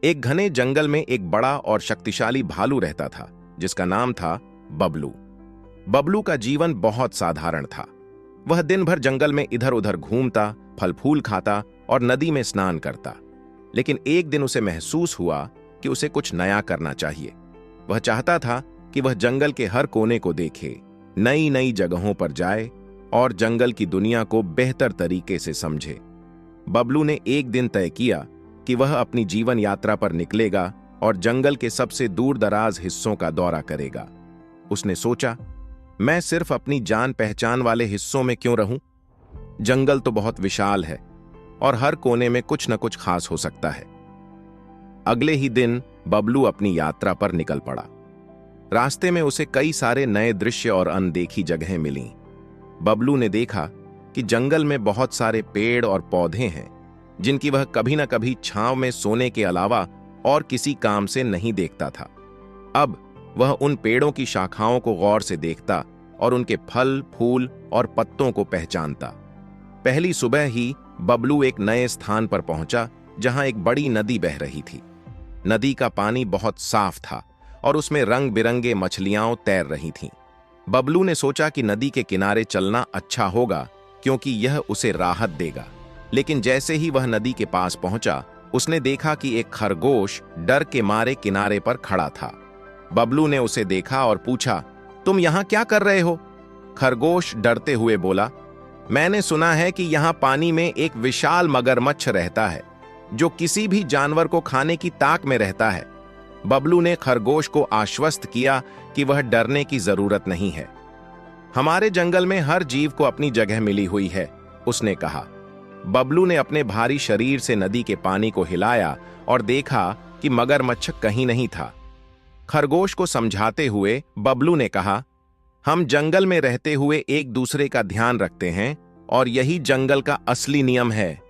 एक घने जंगल में एक बड़ा और शक्तिशाली भालू रहता था जिसका नाम था बबलू। बबलू का जीवन बहुत साधारण था। वह दिन भर जंगल में इधर उधर घूमता, फल फूल खाता और नदी में स्नान करता। लेकिन एक दिन उसे महसूस हुआ कि उसे कुछ नया करना चाहिए। वह चाहता था कि वह जंगल के हर कोने को देखे, नई नई जगहों पर जाए और जंगल की दुनिया को बेहतर तरीके से समझे। बबलू ने एक दिन तय किया कि वह अपनी जीवन यात्रा पर निकलेगा और जंगल के सबसे दूर दराज हिस्सों का दौरा करेगा। उसने सोचा, मैं सिर्फ अपनी जान पहचान वाले हिस्सों में क्यों रहूं? जंगल तो बहुत विशाल है और हर कोने में कुछ न कुछ खास हो सकता है। अगले ही दिन बबलू अपनी यात्रा पर निकल पड़ा। रास्ते में उसे कई सारे नए दृश्य और अनदेखी जगहें मिलीं। बबलू ने देखा कि जंगल में बहुत सारे पेड़ और पौधे हैं जिनकी वह कभी न कभी छांव में सोने के अलावा और किसी काम से नहीं देखता था। अब वह उन पेड़ों की शाखाओं को गौर से देखता और उनके फल, फूल और पत्तों को पहचानता। पहली सुबह ही बबलू एक नए स्थान पर पहुंचा जहां एक बड़ी नदी बह रही थी। नदी का पानी बहुत साफ था और उसमें रंग बिरंगे मछलियां तैर रही थीं। बबलू ने सोचा कि नदी के किनारे चलना अच्छा होगा क्योंकि यह उसे राहत देगा। लेकिन जैसे ही वह नदी के पास पहुंचा, उसने देखा कि एक खरगोश डर के मारे किनारे पर खड़ा था। बबलू ने उसे देखा और पूछा, तुम यहां क्या कर रहे हो? खरगोश डरते हुए बोला, मैंने सुना है कि यहां पानी में एक विशाल मगरमच्छ रहता है जो किसी भी जानवर को खाने की ताक में रहता है। बबलू ने खरगोश को आश्वस्त किया कि वह डरने की जरूरत नहीं है। हमारे जंगल में हर जीव को अपनी जगह मिली हुई है, उसने कहा। बबलू ने अपने भारी शरीर से नदी के पानी को हिलाया और देखा कि मगरमच्छ कहीं नहीं था। खरगोश को समझाते हुए बबलू ने कहा, हम जंगल में रहते हुए एक दूसरे का ध्यान रखते हैं और यही जंगल का असली नियम है।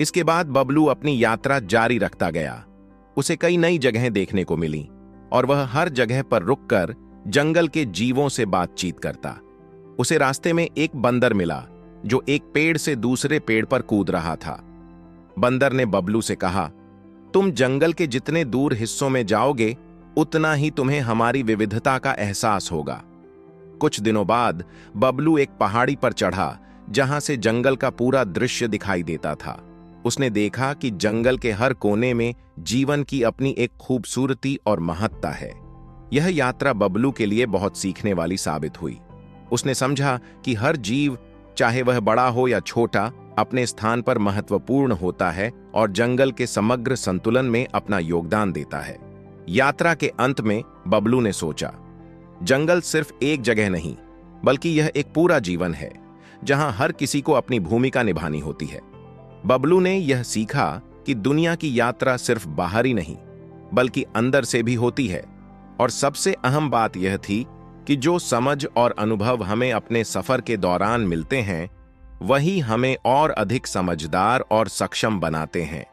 इसके बाद बबलू अपनी यात्रा जारी रखता गया। उसे कई नई जगहें देखने को मिली और वह हर जगह पर रुककर जंगल के जीवों से बातचीत करता। उसे रास्ते में एक बंदर मिला जो एक पेड़ से दूसरे पेड़ पर कूद रहा था। बंदर ने बबलू से कहा, तुम जंगल के जितने दूर हिस्सों में जाओगे उतना ही तुम्हें हमारी विविधता का एहसास होगा। कुछ दिनों बाद बबलू एक पहाड़ी पर चढ़ा जहां से जंगल का पूरा दृश्य दिखाई देता था। उसने देखा कि जंगल के हर कोने में जीवन की अपनी एक खूबसूरती और महत्ता है। यह यात्रा बबलू के लिए बहुत सीखने वाली साबित हुई। उसने समझा कि हर जीव, चाहे वह बड़ा हो या छोटा, अपने स्थान पर महत्वपूर्ण होता है और जंगल के समग्र संतुलन में अपना योगदान देता है। यात्रा के अंत में बबलू ने सोचा, जंगल सिर्फ एक जगह नहीं बल्कि यह एक पूरा जीवन है जहां हर किसी को अपनी भूमिका निभानी होती है। बबलू ने यह सीखा कि दुनिया की यात्रा सिर्फ बाहरी नहीं बल्कि अंदर से भी होती है और सबसे अहम बात यह थी कि जो समझ और अनुभव हमें अपने सफर के दौरान मिलते हैं वही हमें और अधिक समझदार और सक्षम बनाते हैं।